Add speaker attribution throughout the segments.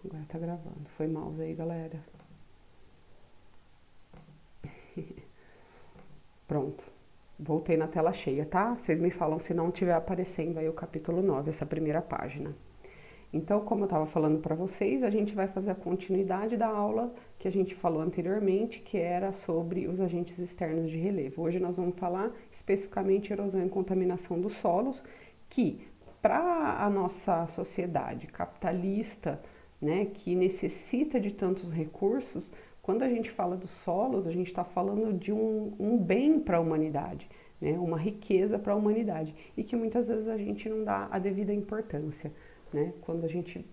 Speaker 1: Agora tá gravando. Foi mouse aí, galera. Pronto. Voltei na tela cheia, tá? Vocês me falam se não estiver aparecendo aí o capítulo 9, essa primeira página. Então, como eu estava falando para vocês, a gente vai fazer a continuidade da aula que a gente falou anteriormente, que era sobre os agentes externos de relevo. Hoje nós vamos falar especificamente erosão e contaminação dos solos, que para a nossa sociedade capitalista, né, que necessita de tantos recursos, quando a gente fala dos solos, a gente está falando de um bem para a humanidade, né, uma riqueza para a humanidade, e que muitas vezes a gente não dá a devida importância. Né? Quando a gente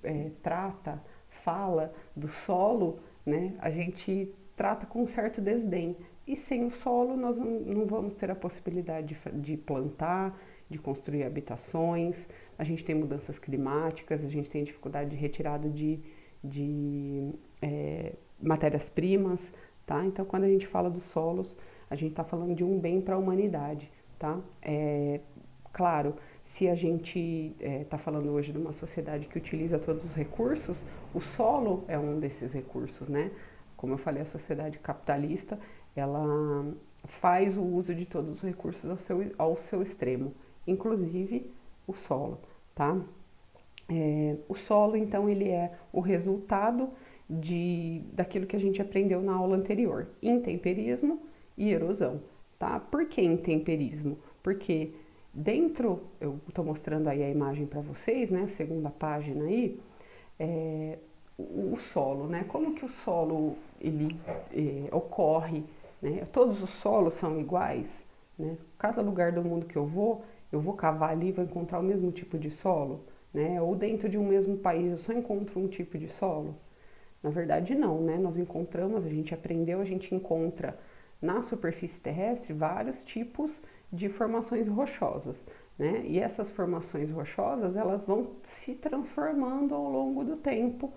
Speaker 1: trata, fala do solo, né, a gente trata com um certo desdém. E sem o solo nós não vamos ter a possibilidade de plantar, de construir habitações, a gente tem mudanças climáticas, a gente tem dificuldade de retirada de matérias-primas, tá? Então, quando a gente fala dos solos, a gente está falando de um bem para a humanidade, tá? Claro, se a gente está falando hoje de uma sociedade que utiliza todos os recursos, o solo é um desses recursos, né? Como eu falei, a sociedade capitalista, ela faz o uso de todos os recursos ao seu extremo, inclusive o solo, tá? O solo, então, ele é o resultado daquilo que a gente aprendeu na aula anterior, intemperismo e erosão, tá? Por que intemperismo? Porque dentro, eu estou mostrando aí a imagem para vocês, né, segunda página aí, o solo, né, como que o solo ele ocorre, né, todos os solos são iguais, né, cada lugar do mundo que eu vou cavar ali e vou encontrar o mesmo tipo de solo, né, ou dentro de um mesmo país eu só encontro um tipo de solo? Na verdade não, né, nós encontramos, a gente aprendeu, a gente encontra na superfície terrestre vários tipos de formações rochosas, né? E essas formações rochosas, elas vão se transformando ao longo do tempo,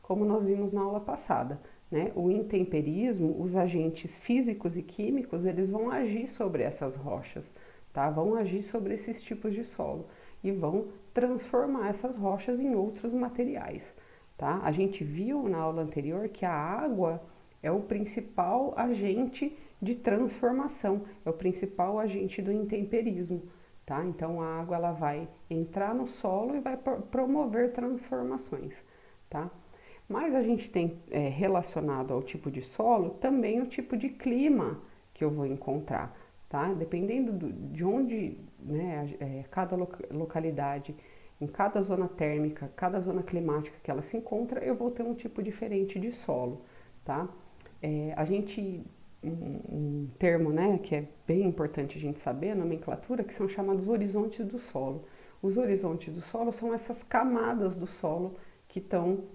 Speaker 1: como nós vimos na aula passada, né? O intemperismo, os agentes físicos e químicos, eles vão agir sobre essas rochas, tá? Vão agir sobre esses tipos de solo e vão transformar essas rochas em outros materiais, tá? A gente viu na aula anterior que a água é o principal agente de transformação, é o principal agente do intemperismo, tá? Então a água ela vai entrar no solo e vai promover transformações, tá? Mas a gente tem relacionado ao tipo de solo também o tipo de clima que eu vou encontrar, tá? Dependendo de onde, né, cada localidade, em cada zona térmica, cada zona climática que ela se encontra, eu vou ter um tipo diferente de solo, tá? A gente um termo, né, que é bem importante a gente saber, a nomenclatura, que são chamados horizontes do solo. Os horizontes do solo são essas camadas do solo que estão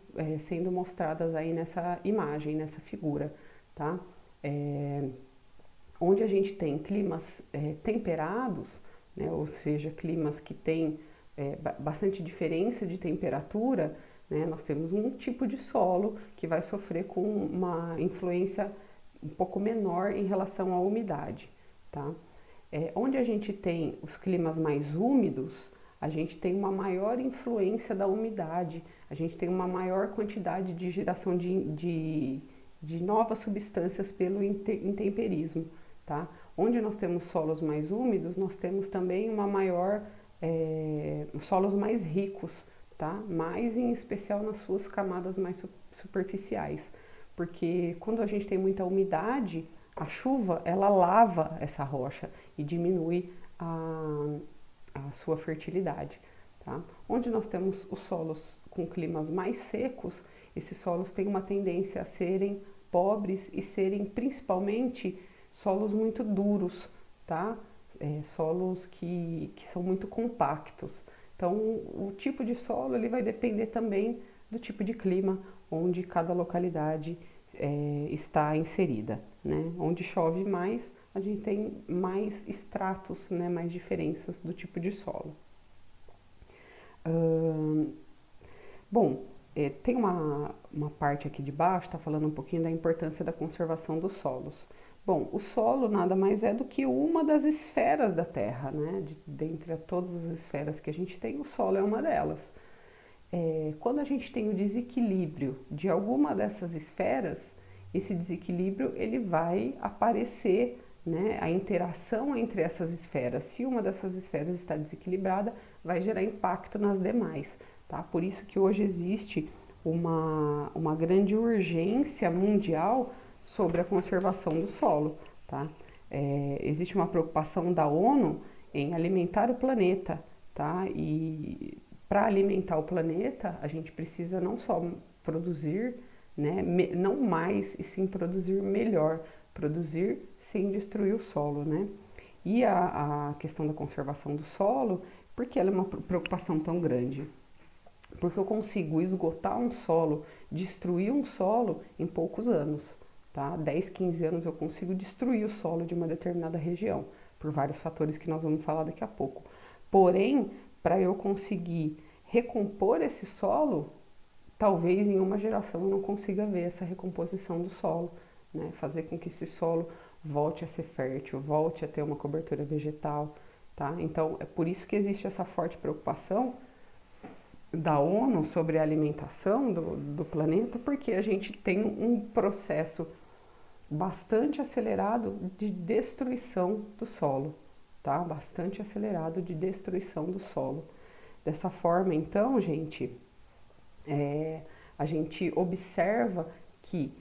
Speaker 1: sendo mostradas aí nessa imagem, nessa figura, tá? Onde a gente tem climas temperados, né, ou seja, climas que têm bastante diferença de temperatura, né, nós temos um tipo de solo que vai sofrer com uma influência um pouco menor em relação à umidade, tá? Onde a gente tem os climas mais úmidos, a gente tem uma maior influência da umidade, a gente tem uma maior quantidade de geração de novas substâncias pelo intemperismo, tá? Onde nós temos solos mais úmidos, nós temos também uma maior, solos mais ricos, tá? Mais em especial nas suas camadas mais superficiais, porque quando a gente tem muita umidade, a chuva ela lava essa rocha e diminui a sua fertilidade, tá? Onde nós temos os solos com climas mais secos, esses solos têm uma tendência a serem pobres e serem principalmente solos muito duros, tá? Solos que são muito compactos. Então, o tipo de solo ele vai depender também do tipo de clima onde cada localidade está inserida, né? Onde chove mais, a gente tem mais estratos, né? Mais diferenças do tipo de solo. Bom, tem uma parte aqui de baixo, está falando um pouquinho da importância da conservação dos solos. Bom, o solo nada mais é do que uma das esferas da Terra, né? Dentre todas as esferas que a gente tem, o solo é uma delas. quando a gente tem o desequilíbrio de alguma dessas esferas, esse desequilíbrio ele vai aparecer, né? A interação entre essas esferas, se uma dessas esferas está desequilibrada, vai gerar impacto nas demais, tá? Por isso que hoje existe uma grande urgência mundial sobre a conservação do solo, tá? Existe uma preocupação da ONU em alimentar o planeta, tá? E para alimentar o planeta, a gente precisa não só produzir, né, não mais, e sim produzir melhor, produzir sem destruir o solo, né? E a questão da conservação do solo, por que ela é uma preocupação tão grande? Porque eu consigo esgotar um solo, destruir um solo em poucos anos, tá? 10, 15 anos eu consigo destruir o solo de uma determinada região, por vários fatores que nós vamos falar daqui a pouco. Porém, para eu conseguir recompor esse solo, talvez em uma geração eu não consiga ver essa recomposição do solo, né? Fazer com que esse solo volte a ser fértil, volte a ter uma cobertura vegetal, tá? Então, é por isso que existe essa forte preocupação da ONU sobre a alimentação do planeta, porque a gente tem um processo bastante acelerado de destruição do solo, tá? Bastante acelerado de destruição do solo. Dessa forma, então, gente, a gente observa que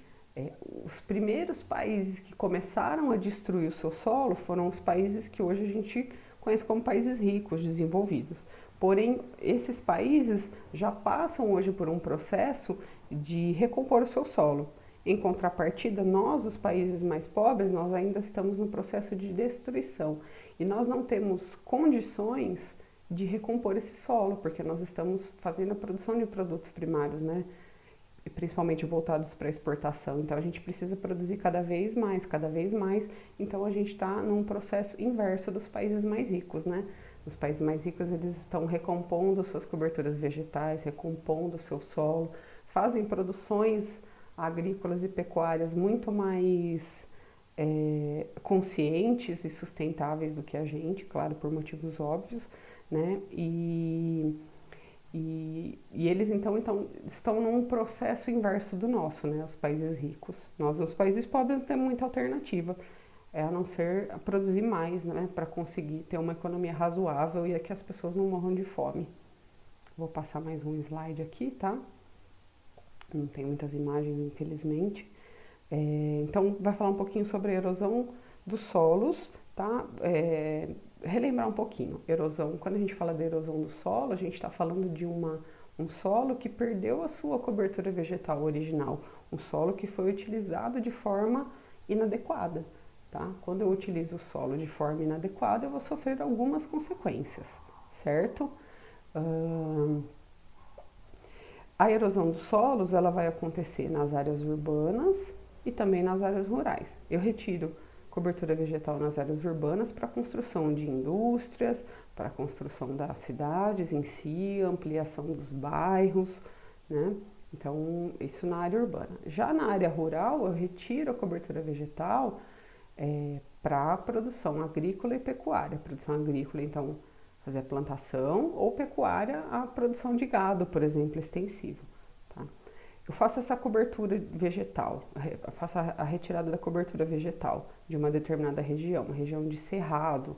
Speaker 1: os primeiros países que começaram a destruir o seu solo foram os países que hoje a gente conhece como países ricos, desenvolvidos. Porém, esses países já passam hoje por um processo de recompor o seu solo. Em contrapartida, nós, os países mais pobres, nós ainda estamos no processo de destruição e nós não temos condições de recompor esse solo, porque nós estamos fazendo a produção de produtos primários, né? E principalmente voltados para exportação. Então a gente precisa produzir cada vez mais, cada vez mais. Então a gente está num processo inverso dos países mais ricos, né? Os países mais ricos eles estão recompondo suas coberturas vegetais, recompondo o seu solo, fazem produções agrícolas e pecuárias muito mais conscientes e sustentáveis do que a gente, claro, por motivos óbvios, né? E eles então estão num processo inverso do nosso, né? Os países ricos. Nós, os países pobres, não temos muita alternativa, a não ser produzir mais, né? Para conseguir ter uma economia razoável e que as pessoas não morram de fome. Vou passar mais um slide aqui, tá? Não tem muitas imagens, infelizmente. Então, vai falar um pouquinho sobre a erosão dos solos, tá? Relembrar um pouquinho. Erosão, quando a gente fala da erosão do solo, a gente está falando de um solo que perdeu a sua cobertura vegetal original, um solo que foi utilizado de forma inadequada, tá? Quando eu utilizo o solo de forma inadequada, eu vou sofrer algumas consequências, certo? A erosão dos solos, ela vai acontecer nas áreas urbanas e também nas áreas rurais. Eu retiro cobertura vegetal nas áreas urbanas para a construção de indústrias, para a construção das cidades em si, ampliação dos bairros, né? Então, isso na área urbana. Já na área rural, eu retiro a cobertura vegetal para a produção agrícola e pecuária. Produção agrícola, então, fazer a plantação, ou pecuária, a produção de gado, por exemplo, extensivo. Tá? Eu faço essa cobertura vegetal, faço a retirada da cobertura vegetal de uma determinada região, uma região de cerrado,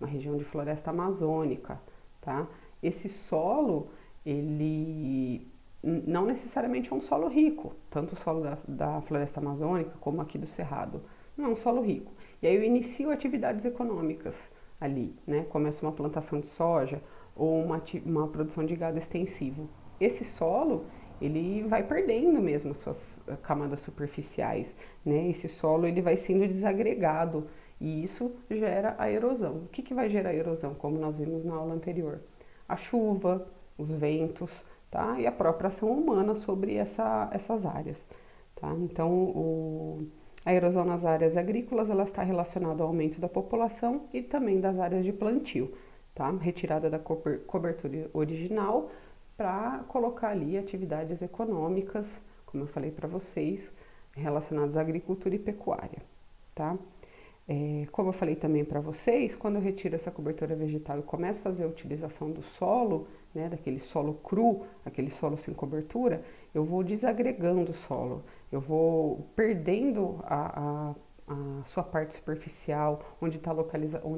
Speaker 1: uma região de floresta amazônica, tá? Esse solo, ele não necessariamente é um solo rico, tanto o solo da floresta amazônica como aqui do cerrado, não é um solo rico. E aí eu inicio atividades econômicas ali, né? Começa uma plantação de soja ou uma produção de gado extensivo. Esse solo, ele vai perdendo mesmo as suas camadas superficiais, né? Esse solo, ele vai sendo desagregado e isso gera a erosão. O que vai gerar a erosão, como nós vimos na aula anterior? A chuva, os ventos, tá? E a própria ação humana sobre essas áreas, tá? Então, a erosão nas áreas agrícolas, ela está relacionada ao aumento da população e também das áreas de plantio, tá? Retirada da cobertura original para colocar ali atividades econômicas, como eu falei para vocês, relacionadas à agricultura e pecuária, tá? Como eu falei também para vocês, quando eu retiro essa cobertura vegetal e começo a fazer a utilização do solo, né, daquele solo cru, aquele solo sem cobertura, eu vou desagregando o solo, eu vou perdendo a sua parte superficial, onde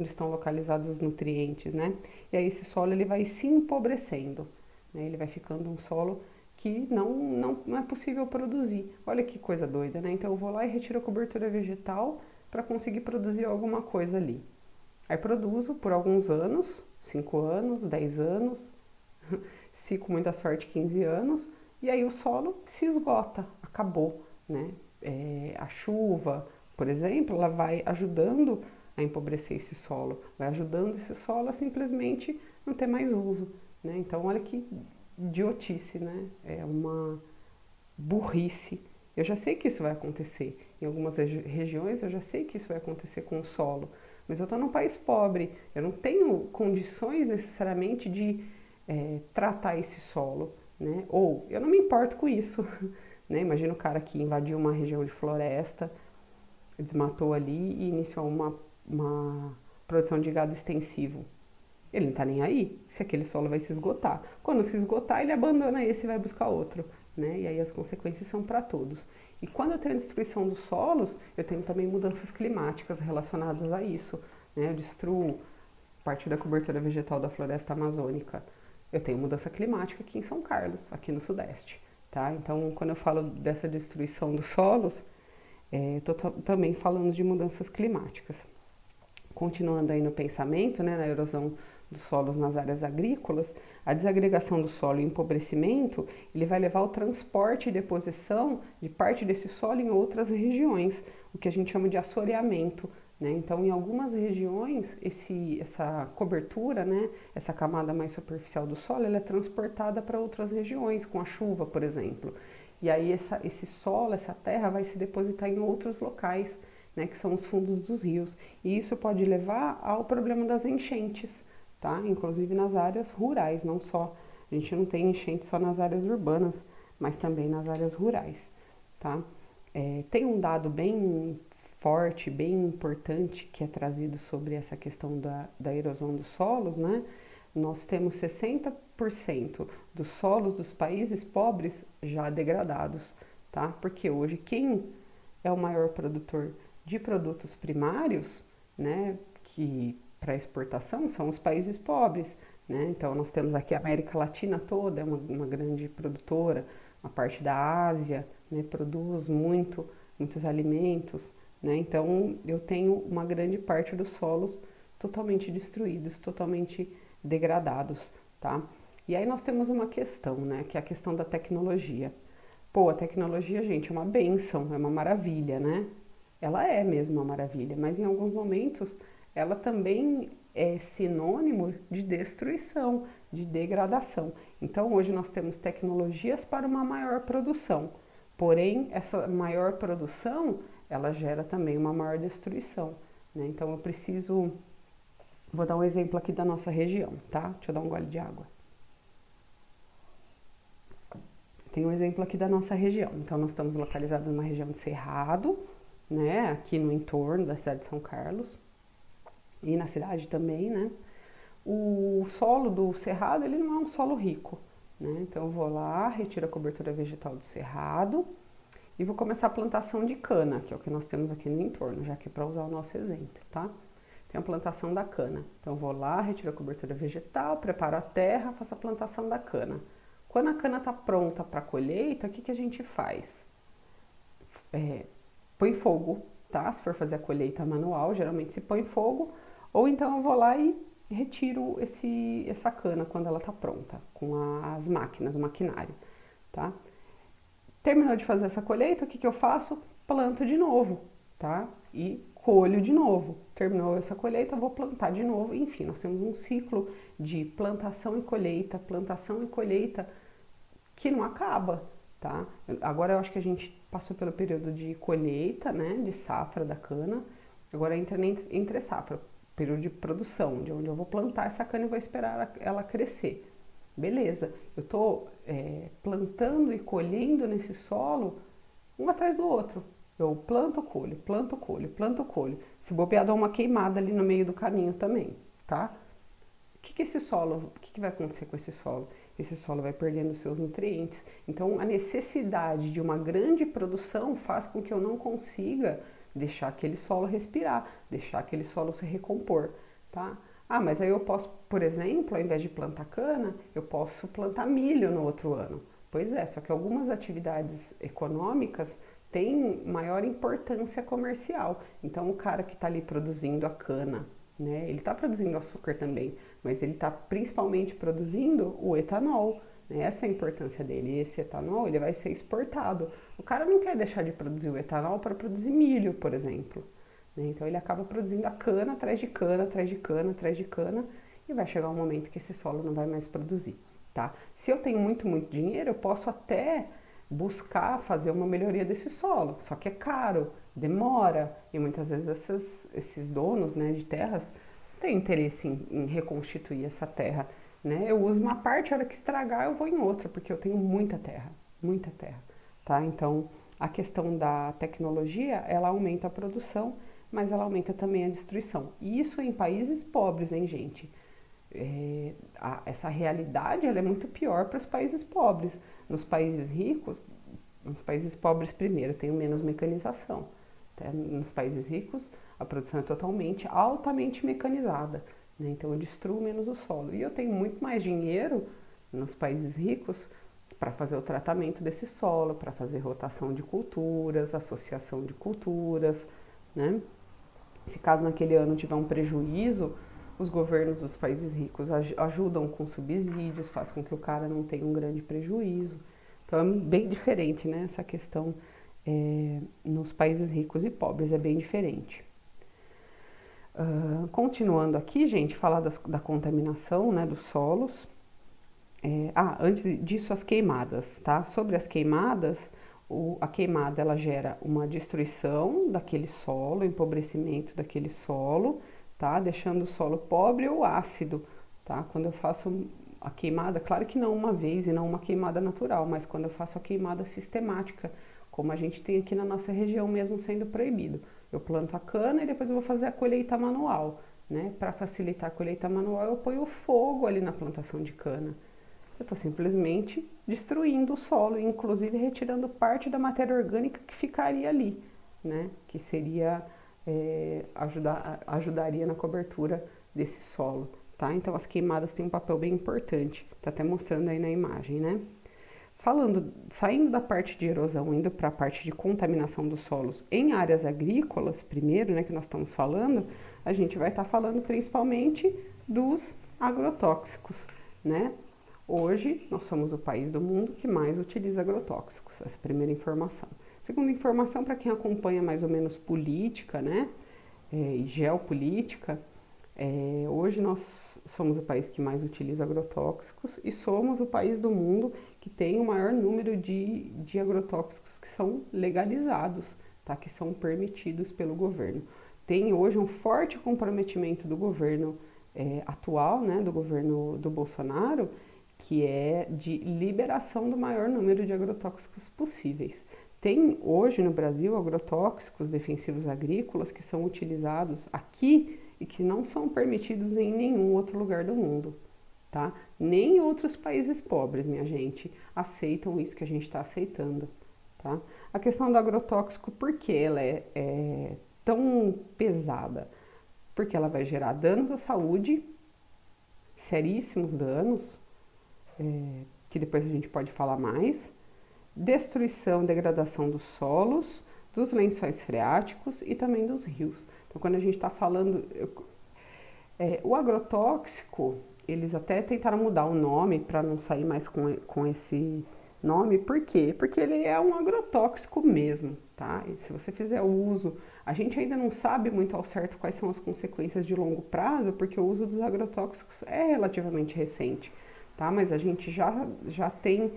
Speaker 1: estão localizados os nutrientes, né? E aí esse solo ele vai se empobrecendo, né? Ele vai ficando um solo que não é possível produzir. Olha que coisa doida, né? Então eu vou lá e retiro a cobertura vegetal para conseguir produzir alguma coisa ali. Aí produzo por alguns anos, 5 anos, 10 anos, se com muita sorte 15 anos, e aí o solo se esgota, acabou, né? A chuva, por exemplo, ela vai ajudando a empobrecer esse solo, vai ajudando esse solo a simplesmente não ter mais uso, né? Então olha que idiotice, né? É uma burrice. Eu já sei que isso vai acontecer. Em algumas regiões eu já sei que isso vai acontecer com o solo. Mas eu estou num país pobre, eu não tenho condições necessariamente de tratar esse solo, né? Ou eu não me importo com isso, né? Imagina o cara que invadiu uma região de floresta, desmatou ali e iniciou uma produção de gado extensivo. Ele não está nem aí se aquele solo vai se esgotar. Quando se esgotar, ele abandona esse e vai buscar outro, né? E aí as consequências são para todos. E quando eu tenho a destruição dos solos, eu tenho também mudanças climáticas relacionadas a isso, né? Eu destruo parte da cobertura vegetal da floresta amazônica. Eu tenho mudança climática aqui em São Carlos, aqui no Sudeste, tá? Então, quando eu falo dessa destruição dos solos, estou também falando de mudanças climáticas. Continuando aí no pensamento, né, na erosão dos solos nas áreas agrícolas, a desagregação do solo e o empobrecimento, ele vai levar ao transporte e deposição de parte desse solo em outras regiões, o que a gente chama de assoreamento, né? Então, em algumas regiões, essa cobertura, né, essa camada mais superficial do solo, ela é transportada para outras regiões, com a chuva, por exemplo. E aí esse solo, essa terra vai se depositar em outros locais, né, que são os fundos dos rios. E isso pode levar ao problema das enchentes, tá? Inclusive nas áreas rurais, não só. A gente não tem enchente só nas áreas urbanas, mas também nas áreas rurais, tá? Tem um dado bem forte, bem importante que é trazido sobre essa questão da erosão dos solos, né? Nós temos 60% dos solos dos países pobres já degradados, tá? Porque hoje quem é o maior produtor de produtos primários, né, que para exportação são os países pobres, né? Então nós temos aqui a América Latina toda, é uma grande produtora, a parte da Ásia, né, produz muitos alimentos, né? Então eu tenho uma grande parte dos solos totalmente destruídos, totalmente degradados, tá? E aí nós temos uma questão, né, que é a questão da tecnologia. Pô, a tecnologia, gente, é uma bênção, é uma maravilha, né? Ela é mesmo uma maravilha, mas em alguns momentos ela também é sinônimo de destruição, de degradação. Então hoje nós temos tecnologias para uma maior produção, porém essa maior produção ela gera também uma maior destruição, né? Então eu preciso, vou dar um exemplo aqui da nossa região, tá? Deixa eu dar um gole de água. Tem um exemplo aqui da nossa região. Então nós estamos localizados na região de Cerrado, né? Aqui no entorno da cidade de São Carlos e na cidade também, né? O solo do cerrado, ele não é um solo rico, né? Então eu vou lá, retiro a cobertura vegetal do cerrado e vou começar a plantação de cana, que é o que nós temos aqui no entorno, já que é para usar o nosso exemplo, tá? Tem a plantação da cana. Então eu vou lá, retiro a cobertura vegetal, preparo a terra, faço a plantação da cana. Quando a cana está pronta para colheita, o que a gente faz? Põe fogo, tá? Se for fazer a colheita manual, geralmente se põe fogo, ou então eu vou lá e retiro essa cana quando ela está pronta, com as máquinas, o maquinário, tá? Terminou de fazer essa colheita, o que eu faço? Planto de novo, tá? E colho de novo. Terminou essa colheita, vou plantar de novo. Enfim, nós temos um ciclo de plantação e colheita que não acaba, tá? Agora eu acho que a gente passou pelo período de colheita, né, de safra da cana. Agora entra entre safra, período de produção, de onde eu vou plantar essa cana e vou esperar ela crescer. Beleza, eu estou plantando e colhendo nesse solo um atrás do outro. Eu planto, colho, planto, colho, planto, colho. Se bobear, dá uma queimada ali no meio do caminho também, tá? O que o que vai acontecer com esse solo? Esse solo vai perdendo seus nutrientes. Então, a necessidade de uma grande produção faz com que eu não consiga deixar aquele solo respirar, deixar aquele solo se recompor, tá? Ah, mas aí eu posso, por exemplo, ao invés de plantar cana, eu posso plantar milho no outro ano. Pois é, só que algumas atividades econômicas têm maior importância comercial. Então, o cara que está ali produzindo a cana, né, ele está produzindo açúcar também, mas ele está principalmente produzindo o etanol. Né? Essa é a importância dele. E esse etanol ele vai ser exportado. O cara não quer deixar de produzir o etanol para produzir milho, por exemplo. Né? Então, ele acaba produzindo a cana atrás de cana, atrás de cana, atrás de cana, e vai chegar um momento que esse solo não vai mais produzir. Tá? Se eu tenho muito dinheiro, eu posso até buscar fazer uma melhoria desse solo, só que é caro, demora, e muitas vezes esses donos, né, de terras têm interesse em reconstituir essa terra. Né? Eu uso uma parte, a hora que estragar eu vou em outra, porque eu tenho muita terra. Tá? Então, a questão da tecnologia, ela aumenta a produção, mas ela aumenta também a destruição. E isso em países pobres, hein, gente? Essa realidade ela é muito pior para os países pobres. Nos países ricos, nos países pobres primeiro tem menos mecanização. Tá? Nos países ricos a produção é altamente mecanizada. Né? Então eu destruo menos o solo. E eu tenho muito mais dinheiro nos países ricos para fazer o tratamento desse solo, para fazer rotação de culturas, associação de culturas. Né? Se caso naquele ano tiver um prejuízo, os governos dos países ricos ajudam com subsídios, faz com que o cara não tenha um grande prejuízo. Então é bem diferente, né? Essa questão nos países ricos e pobres é bem diferente. Continuando aqui, gente, falar da contaminação, né, dos solos. Antes disso, as queimadas, tá? Sobre as queimadas, a queimada ela gera uma destruição daquele solo, empobrecimento daquele solo, tá? Deixando o solo pobre ou ácido, tá? Quando eu faço a queimada, claro que não uma vez e não uma queimada natural, mas quando eu faço a queimada sistemática, como a gente tem aqui na nossa região mesmo sendo proibido. Eu planto a cana e depois eu vou fazer a colheita manual, né? Para facilitar a colheita manual, eu ponho fogo ali na plantação de cana. Eu estou simplesmente destruindo o solo, inclusive retirando parte da matéria orgânica que ficaria ali, né? Que seria ajudaria na cobertura desse solo, tá? Então as queimadas têm um papel bem importante, tá até mostrando aí na imagem, né? Saindo da parte de erosão, indo para a parte de contaminação dos solos em áreas agrícolas, primeiro, né, que nós estamos falando, a gente vai estar falando principalmente dos agrotóxicos, né? Hoje, nós somos o país do mundo que mais utiliza agrotóxicos, essa é a primeira informação. Segunda informação, para quem acompanha mais ou menos política, né, e geopolítica, hoje nós somos o país que mais utiliza agrotóxicos e somos o país do mundo que tem o maior número de agrotóxicos que são legalizados, tá, que são permitidos pelo governo. Tem hoje um forte comprometimento do governo atual, né, do governo do Bolsonaro, que é de liberação do maior número de agrotóxicos possíveis. Tem hoje no Brasil agrotóxicos defensivos agrícolas que são utilizados aqui e que não são permitidos em nenhum outro lugar do mundo, tá? Nem outros países pobres, minha gente, aceitam isso que a gente está aceitando, tá? A questão do agrotóxico, por que ela é tão pesada? Porque ela vai gerar danos à saúde, seríssimos danos, que depois a gente pode falar mais, destruição, degradação dos solos, dos lençóis freáticos e também dos rios. Então, quando a gente está falando... o agrotóxico, eles até tentaram mudar o nome para não sair mais com esse nome. Por quê? Porque ele é um agrotóxico mesmo, tá? E se você fizer o uso... A gente ainda não sabe muito ao certo quais são as consequências de longo prazo, porque o uso dos agrotóxicos é relativamente recente. Tá? Mas a gente já tem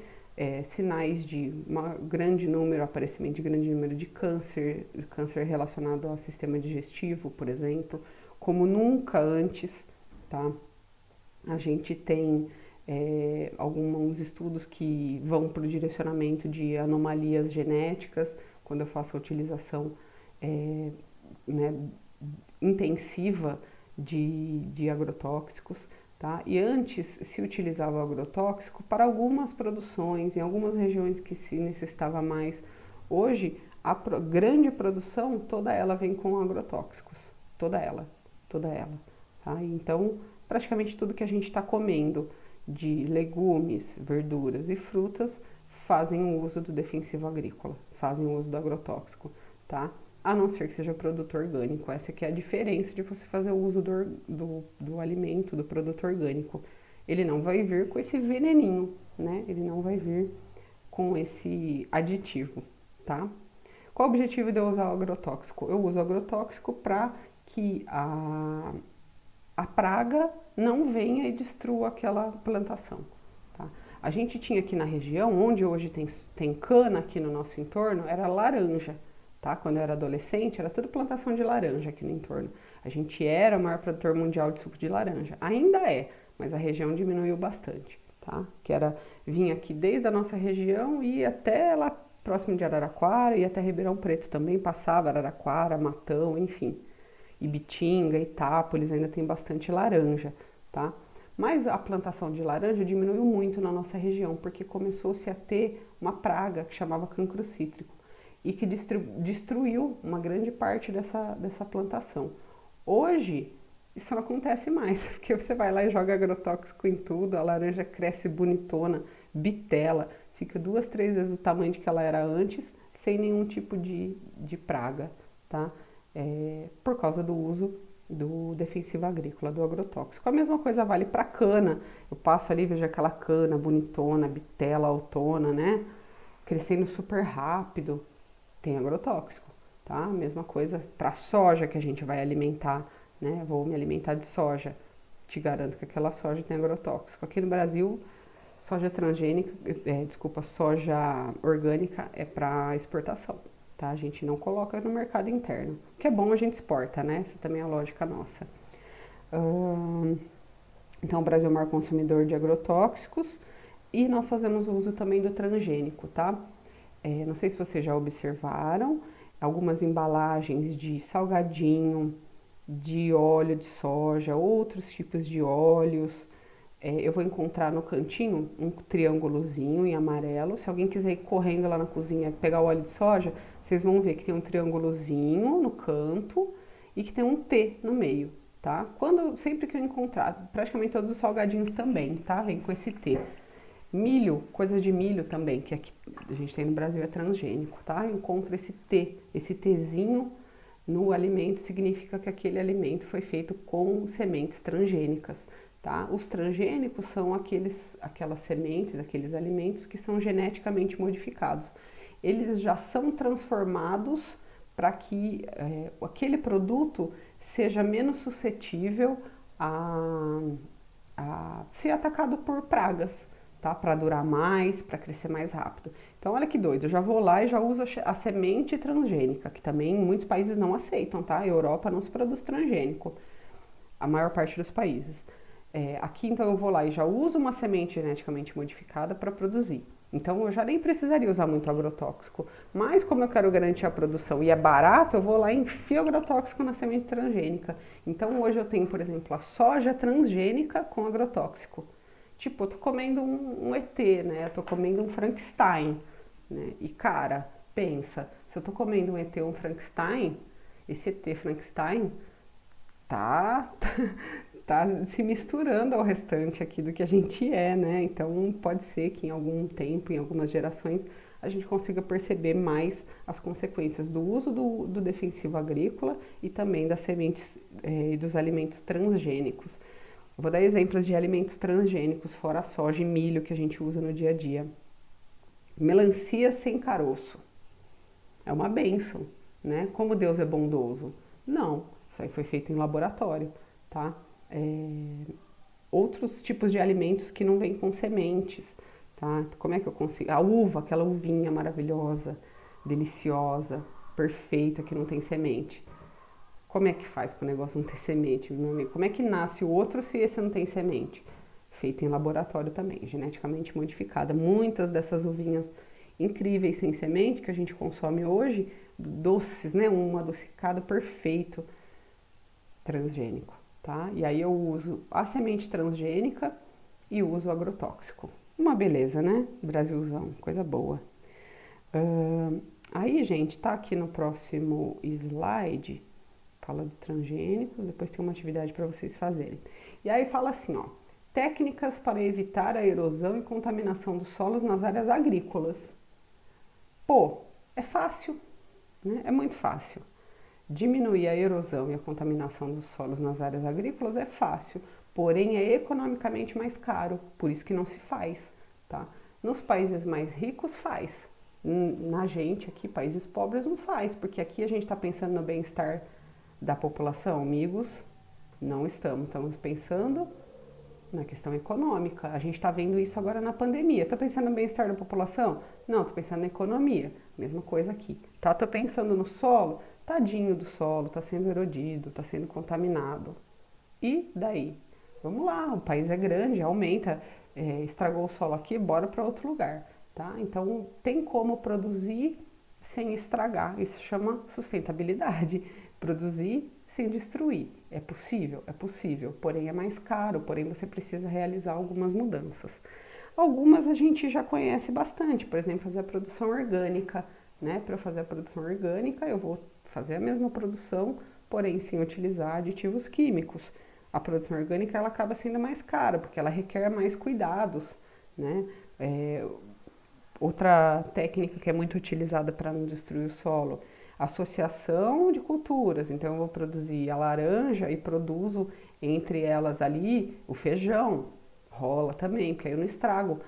Speaker 1: sinais de aparecimento de grande número de câncer relacionado ao sistema digestivo, por exemplo, como nunca antes, tá? A gente tem alguns estudos que vão para o direcionamento de anomalias genéticas, quando eu faço a utilização né, intensiva de agrotóxicos, tá? E antes se utilizava o agrotóxico para algumas produções, em algumas regiões que se necessitava mais. Hoje, a grande produção, toda ela vem com agrotóxicos, toda ela, tá? Então, praticamente tudo que a gente está comendo, de legumes, verduras e frutas, fazem uso do defensivo agrícola, fazem uso do agrotóxico, tá? A não ser que seja produto orgânico. Essa que é a diferença de você fazer o uso do alimento, do produto orgânico. Ele não vai vir com esse veneninho, né? Ele não vai vir com esse aditivo, tá? Qual o objetivo de eu usar o agrotóxico? Eu uso o agrotóxico para que a praga não venha e destrua aquela plantação, tá? A gente tinha aqui na região, onde hoje tem cana aqui no nosso entorno, era laranja, tá? Quando eu era adolescente, era tudo plantação de laranja aqui no entorno. A gente era o maior produtor mundial de suco de laranja. Ainda é, mas a região diminuiu bastante, tá? Vinha aqui desde a nossa região e ia até lá próximo de Araraquara e até Ribeirão Preto também, passava Araraquara, Matão, enfim. Ibitinga, Itápolis, ainda tem bastante laranja, tá? Mas a plantação de laranja diminuiu muito na nossa região, porque começou-se a ter uma praga que chamava cancro cítrico e que destruiu uma grande parte dessa plantação. Hoje, isso não acontece mais, porque você vai lá e joga agrotóxico em tudo, a laranja cresce bonitona, bitela, fica 2, 3 vezes o tamanho de que ela era antes, sem nenhum tipo de praga, tá? Por causa do uso do defensivo agrícola, do agrotóxico. A mesma coisa vale para cana. Eu passo ali, vejo aquela cana bonitona, bitela, autona, né? Crescendo super rápido. Tem agrotóxico, tá? A mesma coisa para soja que a gente vai alimentar, né? Vou me alimentar de soja. Te garanto que aquela soja tem agrotóxico. Aqui no Brasil, soja transgênica, soja orgânica é para exportação. Tá? A gente não coloca no mercado interno. O que é bom a gente exporta, né? Essa também é a lógica nossa. Então, o Brasil é o maior consumidor de agrotóxicos e nós fazemos uso também do transgênico, tá? Não sei se vocês já observaram, algumas embalagens de salgadinho, de óleo de soja, outros tipos de óleos. Eu vou encontrar no cantinho um triângulozinho em amarelo. Se alguém quiser ir correndo lá na cozinha pegar o óleo de soja, vocês vão ver que tem um triângulozinho no canto e que tem um T no meio, tá? Sempre que eu encontrar, praticamente todos os salgadinhos também, tá? Vem com esse T. Milho, coisas de milho também, que aqui a gente tem no Brasil é transgênico, tá? Eu encontro esse T, esse Tzinho no alimento, significa que aquele alimento foi feito com sementes transgênicas. Tá? Os transgênicos são aquelas sementes, aqueles alimentos que são geneticamente modificados. Eles já são transformados para que aquele produto seja menos suscetível a ser atacado por pragas, tá? Para durar mais, para crescer mais rápido. Então, olha que doido, eu já vou lá e já uso a semente transgênica, que também muitos países não aceitam, tá? A Europa não se produz transgênico, a maior parte dos países. Aqui, então, eu vou lá e já uso uma semente geneticamente modificada para produzir. Então, eu já nem precisaria usar muito agrotóxico. Mas, como eu quero garantir a produção e é barato, eu vou lá e enfio agrotóxico na semente transgênica. Então, hoje eu tenho, por exemplo, a soja transgênica com agrotóxico. Tipo, eu tô comendo um ET, né? Eu tô comendo um Frankenstein, né? E, cara, pensa, se eu tô comendo um ET ou um Frankenstein, esse ET Frankenstein tá se misturando ao restante aqui do que a gente é, né? Então pode ser que em algum tempo, em algumas gerações, a gente consiga perceber mais as consequências do uso do defensivo agrícola e também das sementes e dos alimentos transgênicos. Eu vou dar exemplos de alimentos transgênicos, fora a soja e milho que a gente usa no dia a dia. Melancia sem caroço. É uma bênção, né? Como Deus é bondoso. Não, isso aí foi feito em laboratório, tá? Outros tipos de alimentos que não vêm com sementes, tá? Como é que eu consigo? A uva, aquela uvinha maravilhosa, deliciosa, perfeita, que não tem semente. Como é que faz para o negócio não ter semente, meu amigo? Como é que nasce o outro se esse não tem semente? Feito em laboratório também, geneticamente modificada. Muitas dessas uvinhas incríveis sem semente que a gente consome hoje, doces, né? Um adocicado perfeito, transgênico. tá? E aí eu uso a semente transgênica e uso o agrotóxico. Uma beleza, né? Brasilzão, coisa boa. Aí, gente, tá aqui no próximo slide, fala de transgênicos, depois tem uma atividade para vocês fazerem. E aí fala assim, ó, técnicas para evitar a erosão e contaminação dos solos nas áreas agrícolas. Pô, é fácil, né? É muito fácil. Diminuir a erosão e a contaminação dos solos nas áreas agrícolas é fácil, porém é economicamente mais caro, por isso que não se faz, tá? Nos países mais ricos faz, na gente aqui, países pobres não faz, porque aqui a gente está pensando no bem-estar da população, amigos, não estamos pensando na questão econômica. A gente está vendo isso agora na pandemia. Estou pensando no bem-estar da população? Não, estou pensando na economia. Mesma coisa aqui. Tá? Estou pensando no solo? Tadinho do solo, está sendo erodido, está sendo contaminado. E daí? Vamos lá, o país é grande, aumenta, estragou o solo aqui, bora para outro lugar. Tá? Então tem como produzir sem estragar. Isso chama sustentabilidade. Produzir sem destruir. É possível, porém é mais caro, porém você precisa realizar algumas mudanças. Algumas a gente já conhece bastante, por exemplo, fazer a produção orgânica, né? Para fazer a produção orgânica, eu vou fazer a mesma produção, porém sem utilizar aditivos químicos. A produção orgânica ela acaba sendo mais cara, porque ela requer mais cuidados, né? Outra técnica que é muito utilizada para não destruir o solo, associação de culturas. Então eu vou produzir a laranja e produzo entre elas ali o feijão. Rola também, porque aí eu não estrago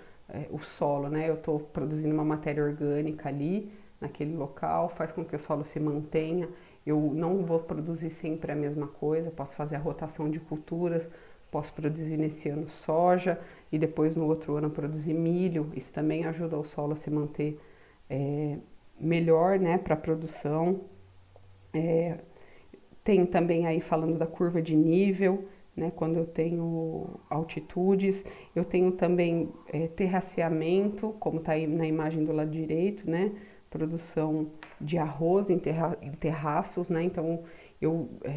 Speaker 1: o solo, né? Eu estou produzindo uma matéria orgânica ali naquele local, faz com que o solo se mantenha. Eu não vou produzir sempre a mesma coisa, posso fazer a rotação de culturas, posso produzir nesse ano soja e depois no outro ano produzir milho. Isso também ajuda o solo a se manter melhor, né, para a produção. Tem também aí falando da curva de nível, né, quando eu tenho altitudes. Eu tenho também terraceamento, como está aí na imagem do lado direito, né, produção de arroz em terraços, né, então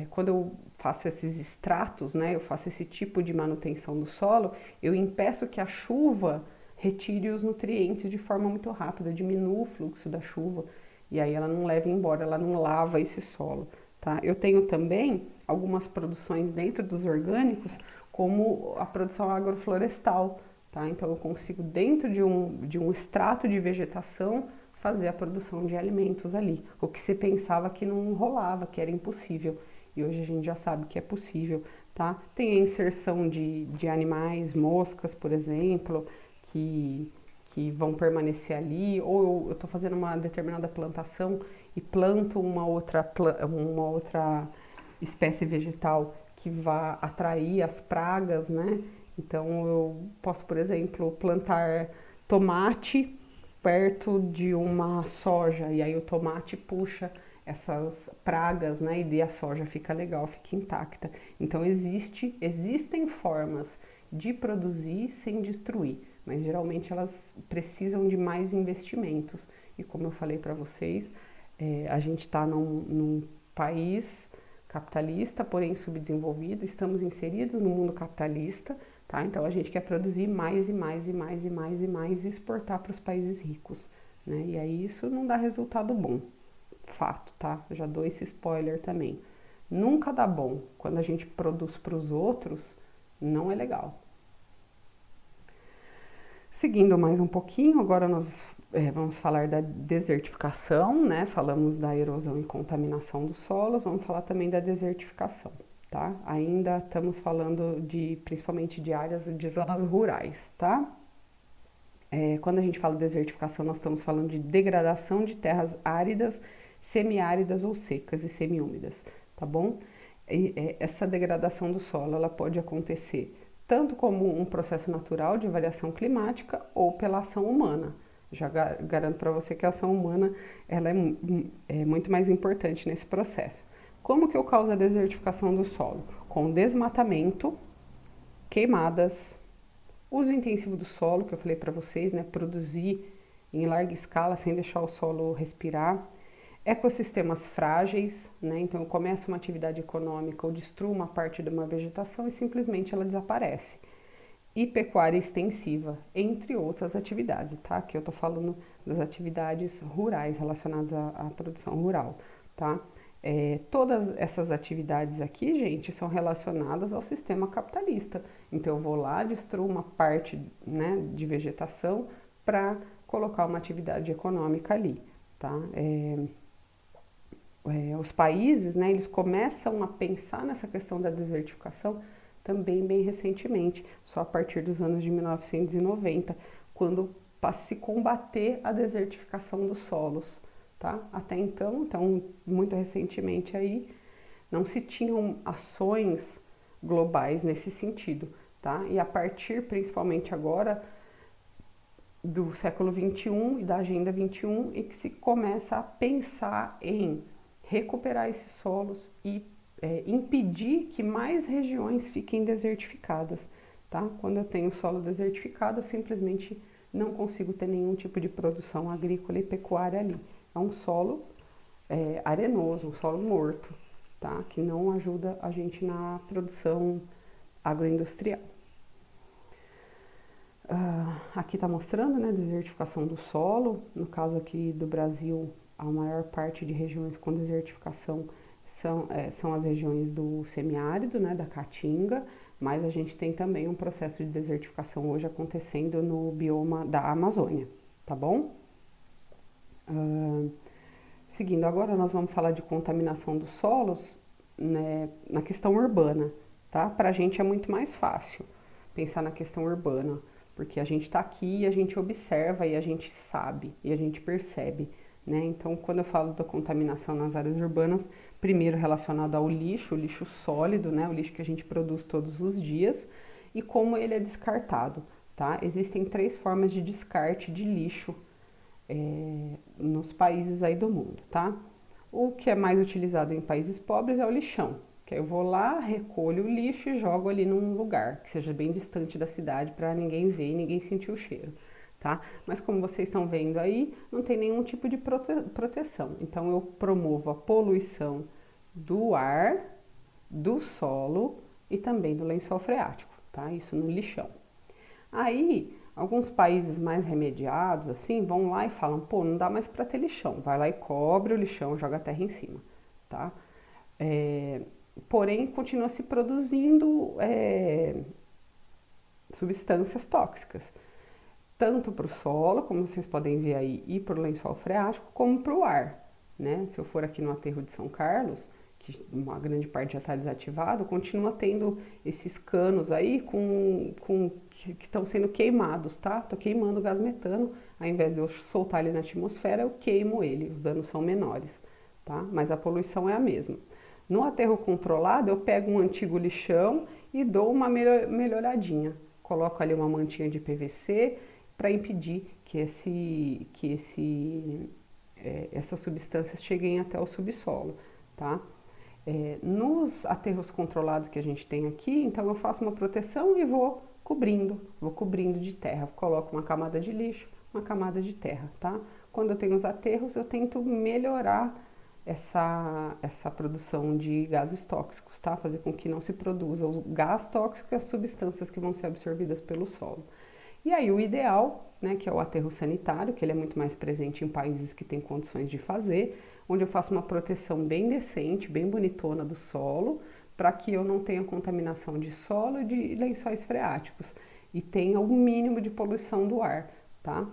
Speaker 1: quando eu faço esses estratos, né, eu faço esse tipo de manutenção do solo, eu impeço que a chuva retire os nutrientes de forma muito rápida, diminua o fluxo da chuva e aí ela não leva embora, ela não lava esse solo. Tá? Eu tenho também algumas produções dentro dos orgânicos, como a produção agroflorestal. Tá? Então eu consigo, dentro de um extrato de vegetação, fazer a produção de alimentos ali. O que se pensava que não rolava, que era impossível. E hoje a gente já sabe que é possível. Tá? Tem a inserção de animais, moscas, por exemplo, que vão permanecer ali, ou eu estou fazendo uma determinada plantação e planto uma outra espécie vegetal que vá atrair as pragas, né? Então eu posso, por exemplo, plantar tomate perto de uma soja e aí o tomate puxa essas pragas, né? E a soja fica legal, fica intacta. Então existem formas de produzir sem destruir, mas geralmente elas precisam de mais investimentos. E como eu falei para vocês, a gente está num país capitalista, porém subdesenvolvido, estamos inseridos no mundo capitalista, tá? Então a gente quer produzir mais e mais e mais e mais e mais e exportar para os países ricos, né? E aí isso não dá resultado bom, fato, tá? Eu já dou esse spoiler também. Nunca dá bom. Quando a gente produz para os outros, não é legal. Seguindo mais um pouquinho, agora nós vamos falar da desertificação, né? Falamos da erosão e contaminação dos solos, vamos falar também da desertificação, tá? Ainda estamos falando principalmente de áreas de zonas rurais, tá? Quando a gente fala de desertificação, nós estamos falando de degradação de terras áridas, semiáridas ou secas e semiúmidas, tá bom? Essa degradação do solo, ela pode acontecer tanto como um processo natural de variação climática ou pela ação humana. Já garanto para você que a ação humana ela é muito mais importante nesse processo. Como que eu causo a desertificação do solo? Com desmatamento, queimadas, uso intensivo do solo, que eu falei para vocês, né? Produzir em larga escala sem deixar o solo respirar, Ecossistemas frágeis, né? Então eu começo uma atividade econômica ou destruo uma parte de uma vegetação e simplesmente ela desaparece. E pecuária extensiva, entre outras atividades, tá? Que eu tô falando das atividades rurais relacionadas à produção rural, tá? Todas essas atividades aqui, gente, são relacionadas ao sistema capitalista. Então eu vou lá, destruo uma parte, né, de vegetação para colocar uma atividade econômica ali, tá? Os países, né, eles começam a pensar nessa questão da desertificação também bem recentemente, só a partir dos anos de 1990, quando passa a se combater a desertificação dos solos, tá? Até então, muito recentemente aí, não se tinham ações globais nesse sentido, tá? E a partir, principalmente agora, do século XXI e da Agenda 21, e que se começa a pensar em recuperar esses solos e impedir que mais regiões fiquem desertificadas, tá? Quando eu tenho solo desertificado, eu simplesmente não consigo ter nenhum tipo de produção agrícola e pecuária ali. É um solo arenoso, um solo morto, tá? Que não ajuda a gente na produção agroindustrial. Aqui está mostrando, né, a desertificação do solo. No caso aqui do Brasil, a maior parte de regiões com desertificação são as regiões do semiárido, né, da Caatinga, mas a gente tem também um processo de desertificação hoje acontecendo no bioma da Amazônia, tá bom? Seguindo, agora nós vamos falar de contaminação dos solos, né, na questão urbana, tá? Para a gente é muito mais fácil pensar na questão urbana, porque a gente está aqui e a gente observa e a gente sabe e a gente percebe, né? Então, quando eu falo da contaminação nas áreas urbanas, primeiro relacionado ao lixo, o lixo sólido, né? O lixo que a gente produz todos os dias e como ele é descartado, tá? Existem 3 formas de descarte de lixo nos países aí do mundo, tá? O que é mais utilizado em países pobres é o lixão, que eu vou lá, recolho o lixo e jogo ali num lugar que seja bem distante da cidade para ninguém ver e ninguém sentir o cheiro, tá? Mas como vocês estão vendo aí, não tem nenhum tipo de proteção. Então eu promovo a poluição do ar, do solo e também do lençol freático, tá? Isso no lixão. Aí, alguns países mais remediados, assim, vão lá e falam, pô, não dá mais para ter lixão. Vai lá e cobre o lixão, joga a terra em cima, tá? Porém, continua se produzindo substâncias tóxicas, tanto para o solo, como vocês podem ver aí, e para o lençol freático, como para o ar, né? Se eu for aqui no aterro de São Carlos, que uma grande parte já está desativado, continua tendo esses canos aí que estão sendo queimados, tá? Estou queimando gás metano, ao invés de eu soltar ele na atmosfera, eu queimo ele, os danos são menores, tá? Mas a poluição é a mesma. No aterro controlado, eu pego um antigo lixão e dou uma melhoradinha. Coloco ali uma mantinha de PVC para impedir que essas substâncias cheguem até o subsolo, tá? Nos aterros controlados que a gente tem aqui, então eu faço uma proteção e vou cobrindo de terra. Coloco uma camada de lixo, uma camada de terra, tá? Quando eu tenho os aterros, eu tento melhorar essa produção de gases tóxicos, tá? Fazer com que não se produza o gás tóxico e as substâncias que vão ser absorvidas pelo solo. E aí o ideal, né, que é o aterro sanitário, que ele é muito mais presente em países que têm condições de fazer, onde eu faço uma proteção bem decente, bem bonitona do solo, para que eu não tenha contaminação de solo e de lençóis freáticos e tenha o mínimo de poluição do ar, tá?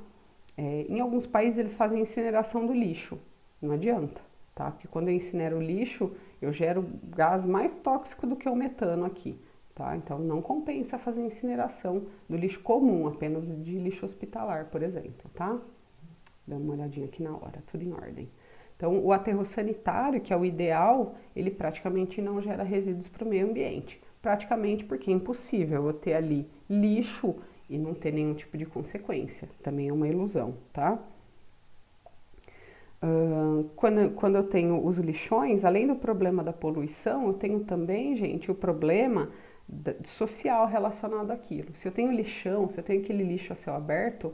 Speaker 1: Em alguns países eles fazem incineração do lixo, não adianta, tá? Porque quando eu incinero o lixo, eu gero gás mais tóxico do que o metano aqui. Tá? Então não compensa fazer incineração do lixo comum, apenas de lixo hospitalar, por exemplo, tá? Dá uma olhadinha aqui na hora, tudo em ordem. Então o aterro sanitário, que é o ideal, ele praticamente não gera resíduos para o meio ambiente. Praticamente porque é impossível eu ter ali lixo e não ter nenhum tipo de consequência. Também é uma ilusão, tá? Quando eu tenho os lixões, além do problema da poluição, eu tenho também, gente, o problema social relacionado àquilo. Se eu tenho lixão, se eu tenho aquele lixo a céu aberto,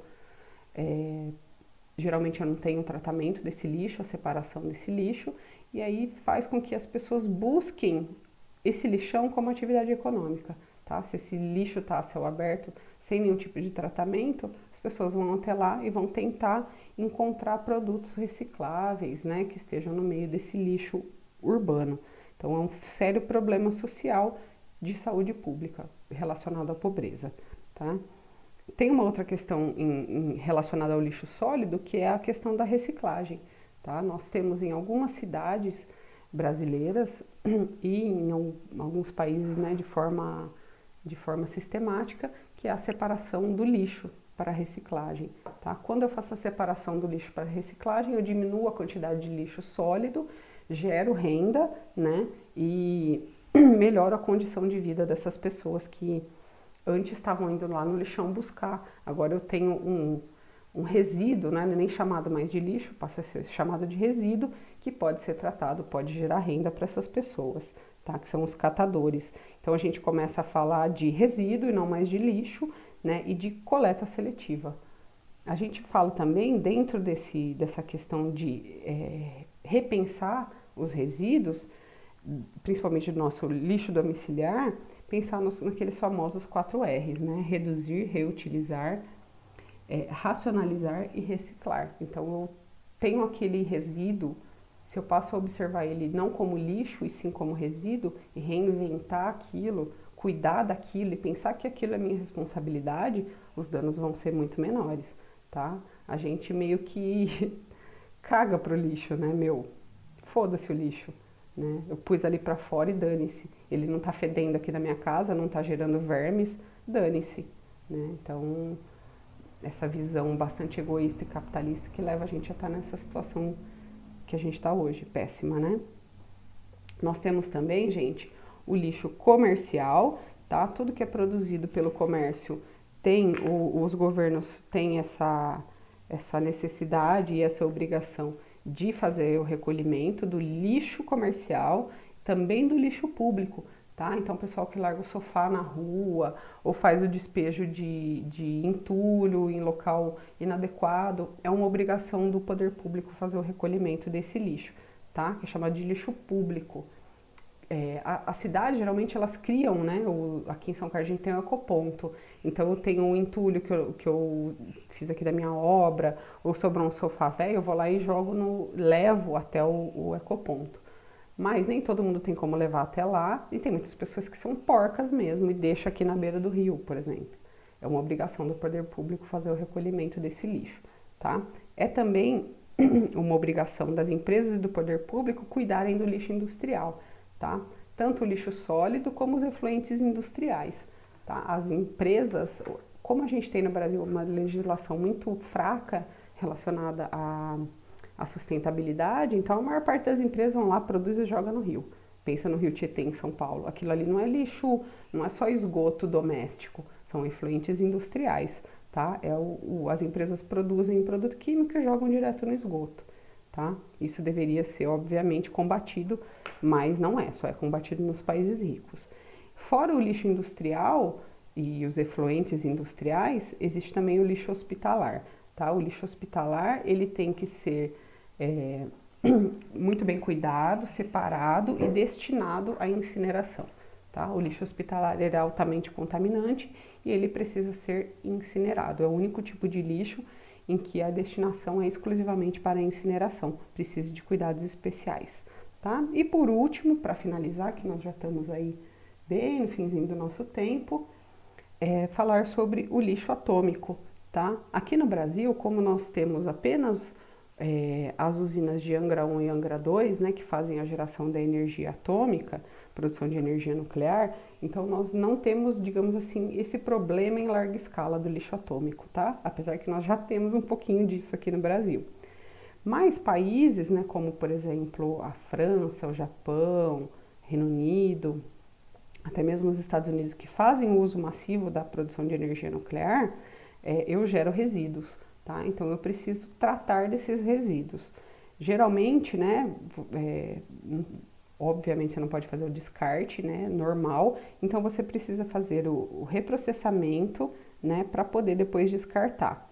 Speaker 1: geralmente eu não tenho o tratamento desse lixo, a separação desse lixo, e aí faz com que as pessoas busquem esse lixão como atividade econômica, tá? Se esse lixo está a céu aberto, sem nenhum tipo de tratamento, as pessoas vão até lá e vão tentar encontrar produtos recicláveis, né, que estejam no meio desse lixo urbano. Então é um sério problema social de saúde pública relacionado à pobreza, tá? Tem uma outra questão relacionada ao lixo sólido, que é a questão da reciclagem, tá? Nós temos em algumas cidades brasileiras e em alguns países, né, de forma sistemática, que é a separação do lixo para a reciclagem, tá? Quando eu faço a separação do lixo para a reciclagem, eu diminuo a quantidade de lixo sólido, gero renda, né, e melhoro a condição de vida dessas pessoas que antes estavam indo lá no lixão buscar. Agora eu tenho um resíduo, né, nem chamado mais de lixo, passa a ser chamado de resíduo, que pode ser tratado, pode gerar renda para essas pessoas, tá? Que são os catadores. Então a gente começa a falar de resíduo e não mais de lixo, né, e de coleta seletiva. A gente fala também, dentro dessa questão de repensar os resíduos, principalmente do nosso lixo domiciliar, pensar naqueles famosos 4 R's, né? Reduzir, reutilizar, racionalizar e reciclar. Então eu tenho aquele resíduo, se eu passo a observar ele não como lixo e sim como resíduo e reinventar aquilo, cuidar daquilo e pensar que aquilo é minha responsabilidade, os danos vão ser muito menores, tá? A gente meio que caga pro lixo, né, foda-se o lixo, né? Eu pus ali pra fora e dane-se. Ele não tá fedendo aqui na minha casa, não tá gerando vermes, dane-se, né? Então, essa visão bastante egoísta e capitalista que leva a gente a estar nessa situação que a gente está hoje, péssima, né? Nós temos também, gente, o lixo comercial, tá? Tudo que é produzido pelo comércio os governos têm essa necessidade e essa obrigação de fazer o recolhimento do lixo comercial, também do lixo público, tá? Então, o pessoal que larga o sofá na rua ou faz o despejo de entulho em local inadequado, é uma obrigação do poder público fazer o recolhimento desse lixo, tá? Que é chamado de lixo público. A cidade, geralmente, elas criam, né? Aqui em São Carlos a gente tem o ecoponto. Então, eu tenho um entulho que eu fiz aqui da minha obra, ou sobrou um sofá velho, eu vou lá e levo até o ecoponto. Mas nem todo mundo tem como levar até lá, e tem muitas pessoas que são porcas mesmo e deixam aqui na beira do rio, por exemplo. É uma obrigação do poder público fazer o recolhimento desse lixo, tá? É também uma obrigação das empresas e do poder público cuidarem do lixo industrial, tá? Tanto o lixo sólido como os efluentes industriais, tá? As empresas, como a gente tem no Brasil uma legislação muito fraca relacionada à sustentabilidade, então a maior parte das empresas vão lá, produz e joga no rio. Pensa no Rio Tietê, em São Paulo. Aquilo ali não é lixo, não é só esgoto doméstico, são efluentes industriais, tá? As empresas produzem produto químico e jogam direto no esgoto. Tá? Isso deveria ser, obviamente, combatido, mas não é, só é combatido nos países ricos. Fora o lixo industrial e os efluentes industriais, existe também o lixo hospitalar. Tá? O lixo hospitalar ele tem que ser muito bem cuidado, separado e destinado à incineração. Tá? O lixo hospitalar é altamente contaminante e ele precisa ser incinerado. É o único tipo de lixo em que a destinação é exclusivamente para a incineração, precisa de cuidados especiais, tá? E por último, para finalizar, que nós já estamos aí bem no finzinho do nosso tempo, falar sobre o lixo atômico, tá? Aqui no Brasil, como nós temos apenas as usinas de Angra 1 e Angra 2, né, que fazem a geração da energia atômica, produção de energia nuclear, então nós não temos, digamos assim, esse problema em larga escala do lixo atômico, tá? Apesar que nós já temos um pouquinho disso aqui no Brasil. Mas países, né, como por exemplo a França, o Japão, Reino Unido, até mesmo os Estados Unidos, que fazem o uso massivo da produção de energia nuclear, eu gero resíduos, tá? Então eu preciso tratar desses resíduos. Geralmente, né, obviamente você não pode fazer o descarte, né, normal, então você precisa fazer o reprocessamento, né, para poder depois descartar.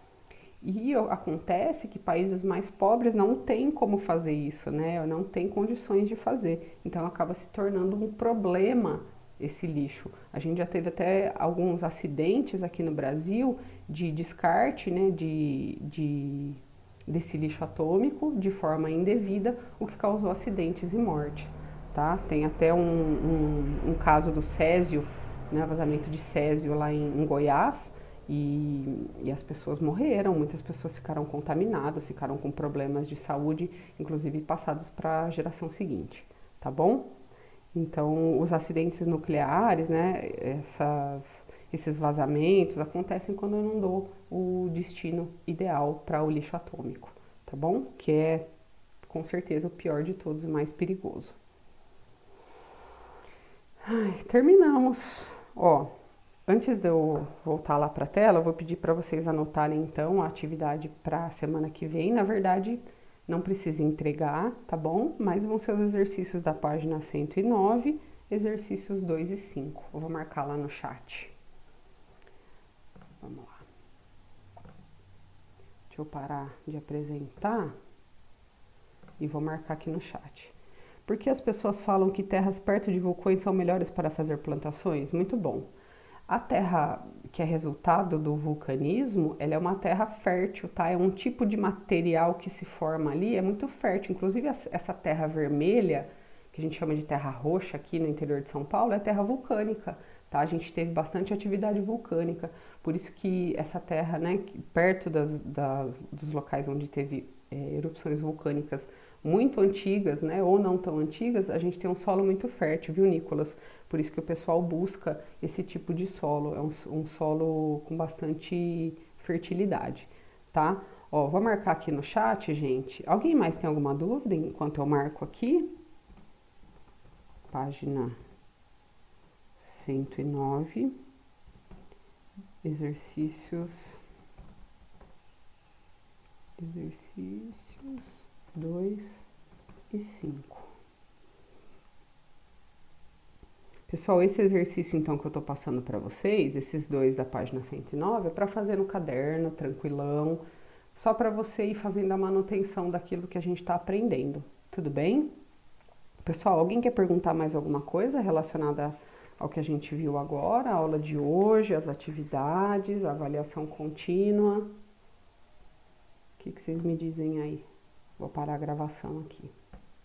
Speaker 1: E acontece que países mais pobres não têm como fazer isso, né? Não têm condições de fazer. Então acaba se tornando um problema esse lixo. A gente já teve até alguns acidentes aqui no Brasil de descarte, né, desse lixo atômico de forma indevida, o que causou acidentes e mortes. Tá? Tem até um caso do césio, né, vazamento de césio lá em Goiás, e as pessoas morreram, muitas pessoas ficaram contaminadas, ficaram com problemas de saúde, inclusive passados para a geração seguinte, tá bom? Então, os acidentes nucleares, né, esses vazamentos acontecem quando eu não dou o destino ideal para o lixo atômico, tá bom? Que é, com certeza, o pior de todos e mais perigoso. Ai, terminamos. Ó, antes de eu voltar lá para a tela, eu vou pedir para vocês anotarem então a atividade para a semana que vem. Na verdade, não precisa entregar, tá bom? Mas vão ser os exercícios da página 109, exercícios 2 e 5. Eu vou marcar lá no chat. Vamos lá. Deixa eu parar de apresentar e vou marcar aqui no chat. Por que as pessoas falam que terras perto de vulcões são melhores para fazer plantações? Muito bom. A terra que é resultado do vulcanismo, ela é uma terra fértil, tá? É um tipo de material que se forma ali, é muito fértil. Inclusive essa terra vermelha, que a gente chama de terra roxa aqui no interior de São Paulo, é terra vulcânica, tá? A gente teve bastante atividade vulcânica, por isso que essa terra, né, perto dos locais onde teve erupções vulcânicas muito antigas, né, ou não tão antigas, a gente tem um solo muito fértil, viu, Nicolas? Por isso que o pessoal busca esse tipo de solo, é um solo com bastante fertilidade, tá? Ó, vou marcar aqui no chat, gente. Alguém mais tem alguma dúvida enquanto eu marco aqui? Página 109, exercícios 2 e 5. Pessoal, esse exercício então que eu tô passando para vocês, esses dois da página 109, é para fazer no caderno, tranquilão, só para você ir fazendo a manutenção daquilo que a gente está aprendendo. Tudo bem? Pessoal, alguém quer perguntar mais alguma coisa relacionada ao que a gente viu agora, a aula de hoje, as atividades, a avaliação contínua? O que vocês me dizem aí? Vou parar a gravação aqui.